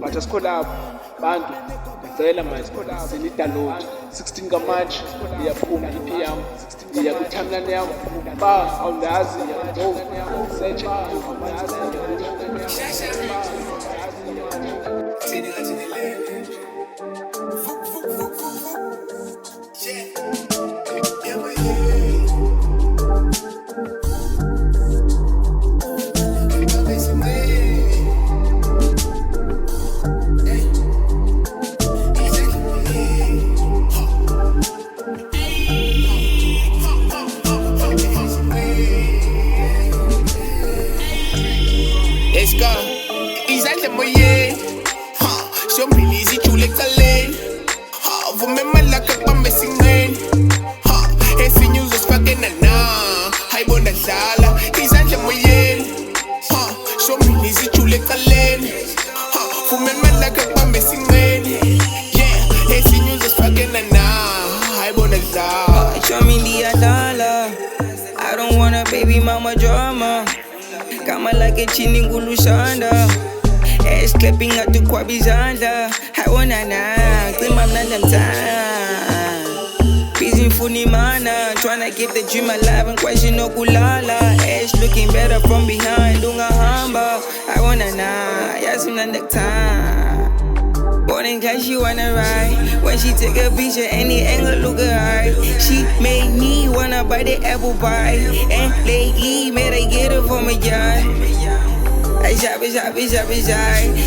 but asikolabo bantu ngicela manje sinidaload 16 kaMarch iyaphuma EP yami iya ku-timeline yami awundazi search Let's go. Izandla Emoyeni. Shombili zijule ekucaleni. Vume Mandilakhe kubambe singceni. Esinye uzosifake nana. Hayibona dlala. Izandla Emoyeni. Shombili zijule ekucaleni. Vume Mandilakhe kubambe singceni. Yeah. Esinye uzosifake nana. Hayibona dlala. Show me the Izandla. I don't want a baby mama drama. Kama like chini ngulu shanda. Ass clapping at the kwa Izandla. I wanna na, klima mnanda mtaa. Busy funi mana, tryna keep the dream alive and question no kulala. Ass looking better from behind, dunga hamba. I wanna na, yasim mnanda mtaa. Born in cash, she wanna ride. When she take a picture, any angle look alright. She made me wanna buy the apple pie. And lately, made I get her from a yard. I shop it.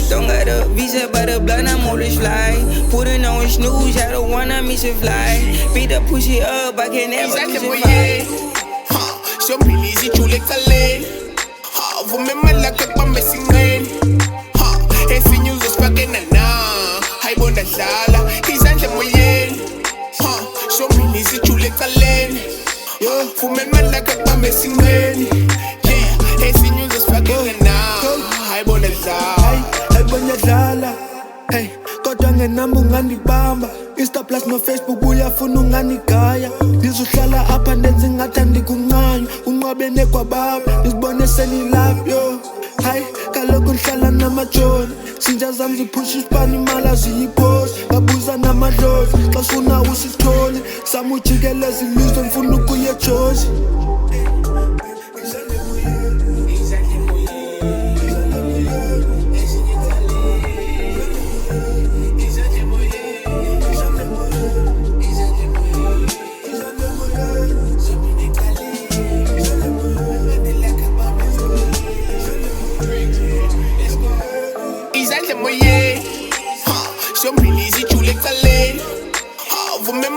Don't got a visa, but a blood, I'm always fly. Putting on snooze, I don't wanna miss a fly. Beat the pussy up, I can never lose a fight. Shombili zijule ekucaleni. Vume Mandilakhe kubambe singceni. Esinye uzosifake nana. Hayibona dlala. Izandla Emoyeni. Shombili zijule ekucaleni. Vume Mandilakhe kubambe singceni. Yeah. Esinye uzosifake nana. Hayibona dlala. Hayibona dlala. Hey, kodwa ngenamba ungandibamba. Insta plus no Facebook uyafuna unganigaya. Ngizohlala apha ndenze ngathandi kuncanywa. Unqabene kwababa, ngizibone senilapho yo. Hayi, kaloku ngihlala namajoni. Sinja zami ziphusha isipani imali aziyipost. Ngabuza namadlozi, xa ufuna usithole. Sami ujikeleza ilizwe ngifuna ukuya eJozi. Izandla Emoyeni. Shombili zijule ekucaleni. Vume